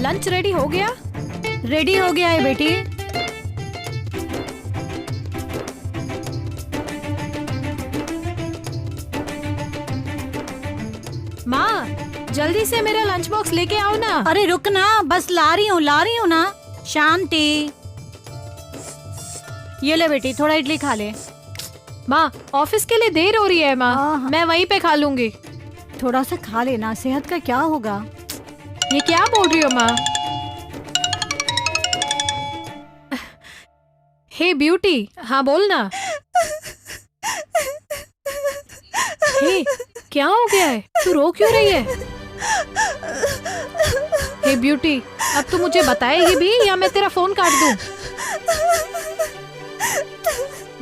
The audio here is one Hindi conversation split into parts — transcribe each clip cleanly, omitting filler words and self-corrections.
लंच रेडी हो गया? रेडी हो गया है बेटी। माँ, जल्दी से मेरा लंच बॉक्स लेके आओ ना। अरे रुक ना, बस ला रही हूँ ना। शांति, ये ले बेटी, थोड़ा इडली खा ले। माँ, ऑफिस के लिए देर हो रही है माँ, हाँ। मैं वहीं पे खा लूंगी। थोड़ा सा खा लेना, सेहत का क्या होगा। ये क्या बोल रही हो माँ? हे ब्यूटी, हाँ बोल ना। हे, क्या हो गया है? तू रो क्यों रही है? हे ब्यूटी, अब तू मुझे बताएगी भी या मैं तेरा फोन काट दूं?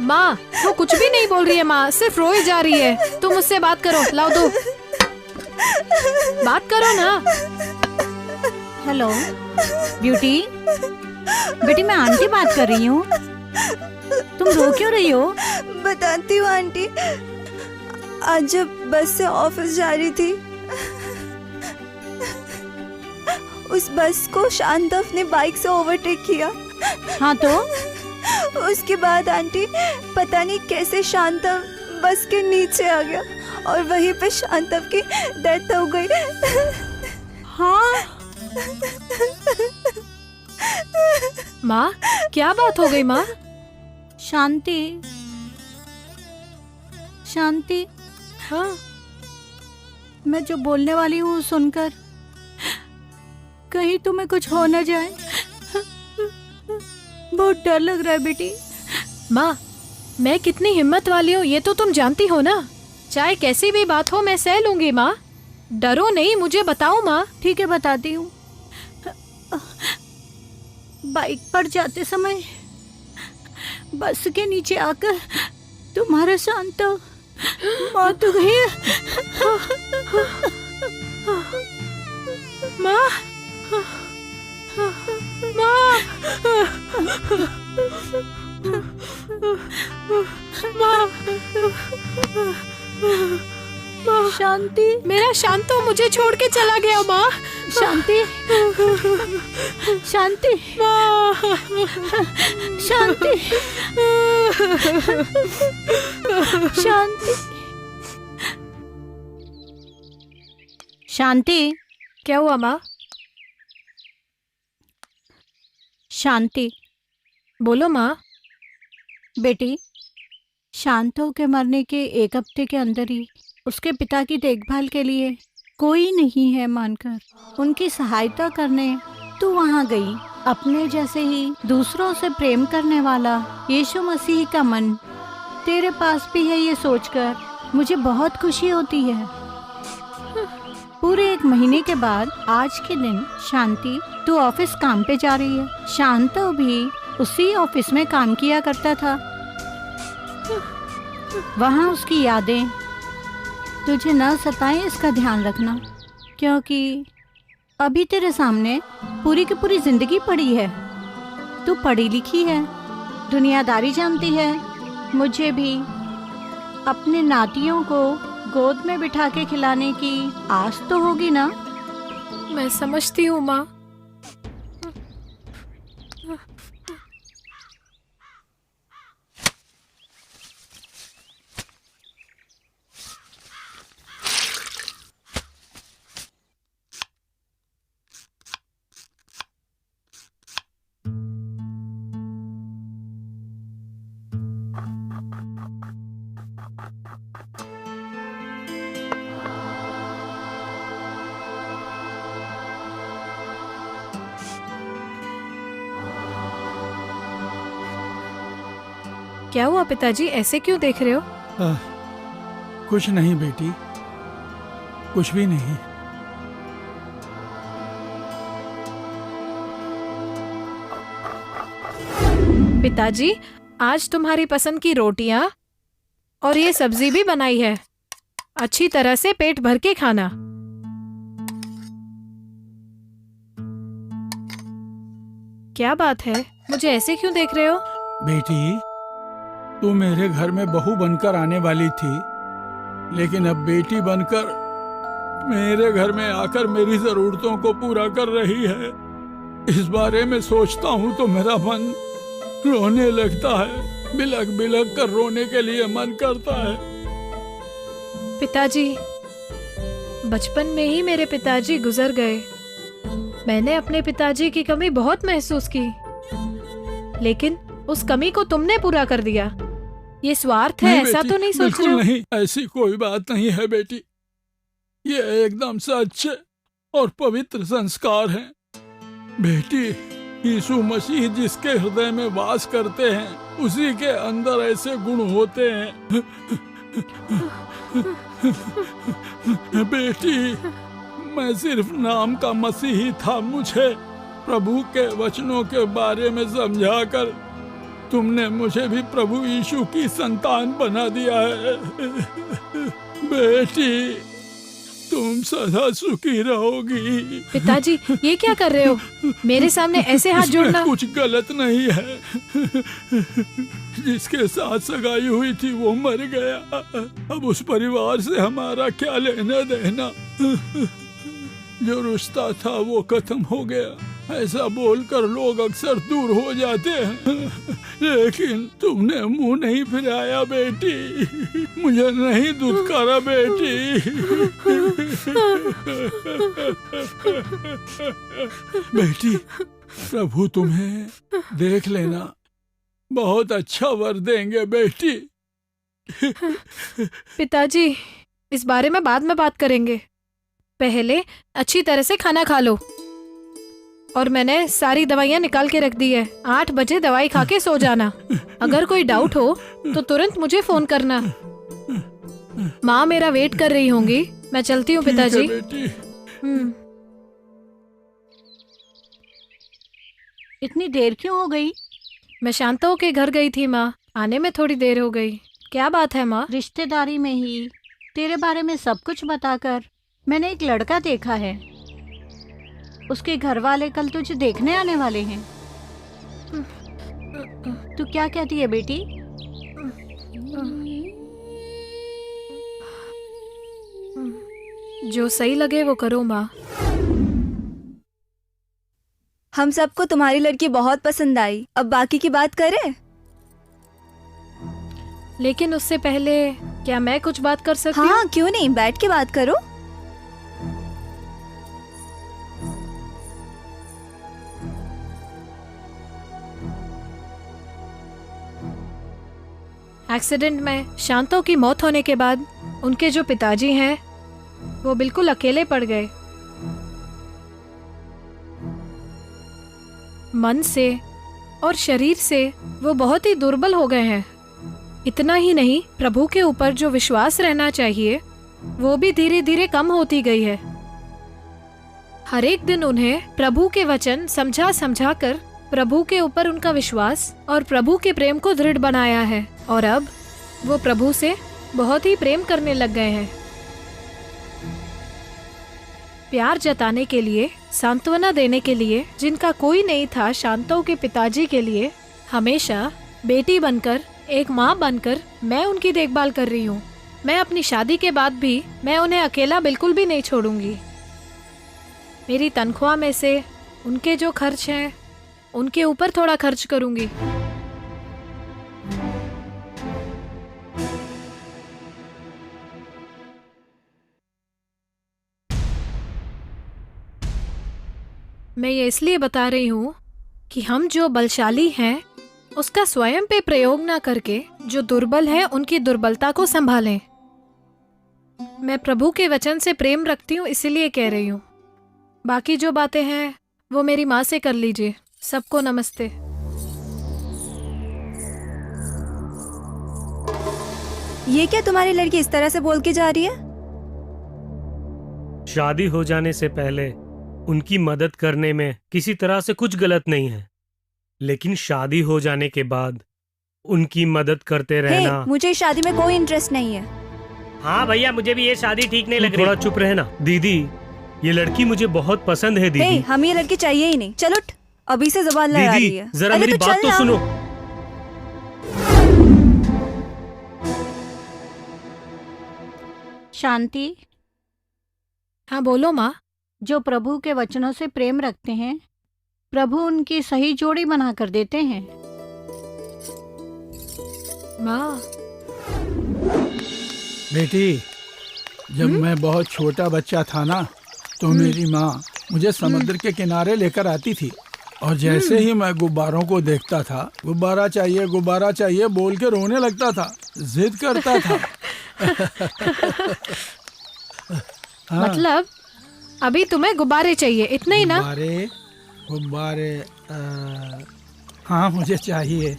माँ, वो कुछ भी नहीं बोल रही है माँ, सिर्फ रोई जा रही है। तुम मुझसे बात करो, लाओ दो। बात करो ना। हेलो ब्यूटी, बेटी मैं आंटी बात कर रही हूँ। तुम रो क्यों रही हो? बताती हूँ आंटी। आज जब बस से ऑफिस जा रही थी, उस बस को शांतव ने बाइक से ओवरटेक किया। हाँ तो? उसके बाद आंटी पता नहीं कैसे शांतव बस के नीचे आ गया और वहीं पे शांतव की डेथ हो गई। हाँ? माँ, क्या बात हो गई माँ? शांति, शांति, हाँ, मैं जो बोलने वाली हूँ सुनकर कहीं तुम्हें कुछ हो न जाए। बहुत डर लग रहा है बेटी। माँ, मैं कितनी हिम्मत वाली हूँ ये तो तुम जानती हो ना। चाहे कैसी भी बात हो मैं सह लूंगी माँ। डरो नहीं, मुझे बताओ माँ। ठीक है, बताती हूँ। बाइक पर जाते समय बस के नीचे आकर तुम्हारा शांतव मौत हो गई है। माँ, माँ, माँ, माँ, शांति, मेरा शांतो मुझे छोड़ के चला गया माँ। शांति, शांति, माँ, शांति, शांति, शांति। क्या हुआ माँ? शांति, बोलो माँ। बेटी, शांतव के मरने के 1 हफ्ते के अंदर ही उसके पिता की देखभाल के लिए कोई नहीं है मानकर उनकी सहायता करने तू वहाँ गई। अपने जैसे ही दूसरों से प्रेम करने वाला यीशु मसीह का मन तेरे पास भी है, ये सोचकर मुझे बहुत खुशी होती है। पूरे 1 महीने के बाद आज के दिन शांति तू ऑफिस काम पे जा रही है। शांतव भी उसी ऑफिस में काम किया करता था। वहाँ उसकी यादें तुझे न सताएं, इसका ध्यान रखना, क्योंकि अभी तेरे सामने पूरी की पूरी जिंदगी पड़ी है। तू पढ़ी लिखी है, दुनियादारी जानती है। मुझे भी अपने नातियों को गोद में बिठा के खिलाने की आस तो होगी ना? मैं समझती हूँ माँ। क्या हुआ पिताजी, ऐसे क्यों देख रहे हो? कुछ नहीं बेटी, कुछ भी नहीं। पिताजी, आज तुम्हारी पसंद की रोटियां और ये सब्जी भी बनाई है। अच्छी तरह से पेट भर के खाना। क्या बात है, मुझे ऐसे क्यों देख रहे हो? बेटी, तू मेरे घर में बहू बनकर आने वाली थी, लेकिन अब बेटी बनकर मेरे घर में आकर मेरी जरूरतों को पूरा कर रही है। इस बारे में सोचता हूँ तो मेरा मन रोने लगता है। बिलक बिलक कर रोने के लिए मन करता है। पिताजी, बचपन में ही मेरे पिताजी गुजर गए। मैंने अपने पिताजी की कमी बहुत महसूस की, लेकिन उस कमी को तुमने पूरा कर दिया। ये स्वार्थ है, ऐसा बेटी, तो नहीं सोच रहे बिल्कुल हो? नहीं, ऐसी कोई बात नहीं है बेटी। ये एकदम सच्चे और पवित्र संस्कार हैं। बेटी, यीशु मसीह जिसके हृदय में वास करते हैं, उसी के अंदर ऐसे गुण होते हैं। बेटी, मैं सिर्फ नाम का मसीही था। मुझे प्रभु के वचनों के बारे में समझाकर तुमने मुझे भी प्रभु यीशु की संतान बना दिया है। बेटी, तुम सदा सुखी रहोगी। पिताजी, ये क्या कर रहे हो? मेरे सामने ऐसे हाथ इसमें जोड़ना। कुछ गलत नहीं है। जिसके साथ सगाई हुई थी वो मर गया। अब उस परिवार से हमारा क्या लेना देना। जो रिश्ता था वो खत्म हो गया। ऐसा बोलकर लोग अक्सर दूर हो जाते हैं, लेकिन तुमने मुंह नहीं फिराया बेटी। मुझे नहीं दुत्कारा बेटी। बेटी, प्रभु तुम्हें देख लेना, बहुत अच्छा वर देंगे बेटी। पिताजी, इस बारे में बाद में बात करेंगे। पहले अच्छी तरह से खाना खा लो। और मैंने सारी दवाइयाँ निकाल के रख दी है। 8 बजे दवाई खा के सो जाना। अगर कोई डाउट हो तो तुरंत मुझे फोन करना। माँ मेरा वेट कर रही होंगी। मैं चलती हूँ पिताजी। ठीक है बेटी। इतनी देर क्यों हो गई? मैं शांताओं के घर गई थी माँ, आने में थोड़ी देर हो गई। क्या बात है माँ? रिश्तेदारी में ही तेरे बारे में सब कुछ बताकर मैंने एक लड़का देखा है। उसके घर वाले कल तुझे देखने आने वाले हैं। तू क्या कहती है बेटी? जो सही लगे वो करो माँ। हम सबको तुम्हारी लड़की बहुत पसंद आई। अब बाकी की बात करें? लेकिन उससे पहले क्या मैं कुछ बात कर सकती हूँ? हाँ, क्यों नहीं, बैठ के बात करो। एक्सीडेंट में शांतो की मौत होने के बाद उनके जो पिताजी हैं वो बिल्कुल अकेले पड़ गए। मन से और शरीर से वो बहुत ही दुर्बल हो गए हैं। इतना ही नहीं, प्रभु के ऊपर जो विश्वास रहना चाहिए वो भी धीरे धीरे कम होती गई है। हर एक दिन उन्हें प्रभु के वचन समझा समझा कर प्रभु के ऊपर उनका विश्वास और प्रभु के प्रेम को दृढ़ बनाया है। और अब वो प्रभु से बहुत ही प्रेम करने लग गए हैं। प्यार जताने के लिए, सांत्वना देने के लिए जिनका कोई नहीं था, शांतो के पिताजी के लिए हमेशा बेटी बनकर, एक माँ बनकर मैं उनकी देखभाल कर रही हूँ। मैं अपनी शादी के बाद भी मैं उन्हें अकेला बिल्कुल भी नहीं छोड़ूंगी। मेरी तनख्वाह में से उनके जो खर्च हैं उनके ऊपर थोड़ा खर्च करूंगी। मैं ये इसलिए बता रही हूँ कि हम जो बलशाली हैं उसका स्वयं पे प्रयोग ना करके जो दुर्बल हैं उनकी दुर्बलता को संभालें। मैं प्रभु के वचन से प्रेम रखती हूँ, इसीलिए कह रही हूँ। बाकी जो बातें हैं वो मेरी माँ से कर लीजिए। सबको नमस्ते। ये क्या तुम्हारी लड़की इस तरह से बोल के जा रही है? शादी हो जाने से पहले उनकी मदद करने में किसी तरह से कुछ गलत नहीं है, लेकिन शादी हो जाने के बाद उनकी मदद करते रहना। मुझे इस शादी में कोई इंटरेस्ट नहीं है। हाँ भैया, मुझे भी ये शादी ठीक नहीं लग रही। थोड़ा चुप रहना दीदी, ये लड़की मुझे बहुत पसंद है दीदी। हमें ये लड़की चाहिए ही नहीं। चलो उठ, अभी से जुबान लड़ा रही है। दीदी जरा अरे मेरी तो बात चल तो ना। सुनो। शांति, हाँ बोलो माँ। जो प्रभु के वचनों से प्रेम रखते हैं, प्रभु उनकी सही जोड़ी बना कर देते हैं। माँ, बेटी, जब मैं बहुत छोटा बच्चा था ना, तो मेरी माँ मुझे समुद्र के किनारे लेकर आती थी, और जैसे ही मैं गुब्बारों को देखता था, गुब्बारा चाहिए बोल के रोने लगता था, जिद करता था। हाँ, मतलब अभी तुम्हें गुब्बारे चाहिए, इतना ही ना? गुब्बारे हाँ मुझे चाहिए।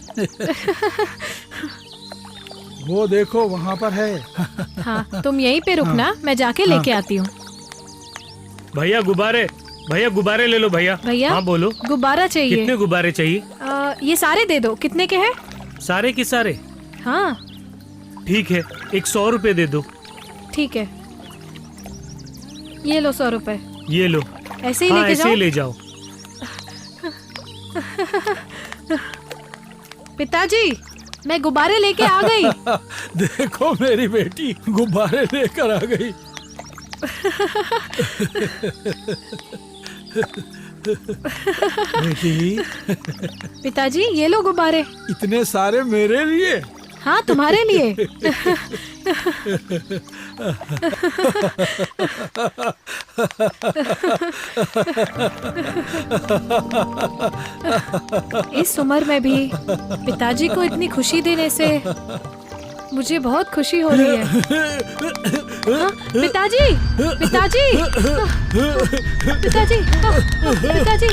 वो देखो वहाँ पर है। हाँ, तुम यहीं पे रुकना, मैं जाके लेके आती हूँ। भैया गुब्बारे ले लो भैया। भैया, हाँ बोलो, गुब्बारा चाहिए। कितने गुब्बारे चाहिए? ये सारे दे दो। कितने के हैं? सारे के सारे? हाँ ठीक है, 100 रुपए दे दो। ठीक है, ये लो 100 रुपए। ये लो। ऐसे ही हाँ, लेके ऐसे जाओ। ही ले जाओ। पिताजी, मैं गुब्बारे लेके आ गई। देखो मेरी बेटी गुब्बारे लेकर आ गई। बेटी, पिताजी, ये लो गुब्बारे। इतने सारे मेरे लिए? हाँ, तुम्हारे लिए। इस उम्र में भी पिताजी को इतनी खुशी देने से मुझे बहुत खुशी हो रही है। हाँ, पिताजी, पिताजी, पिताजी, पिताजी।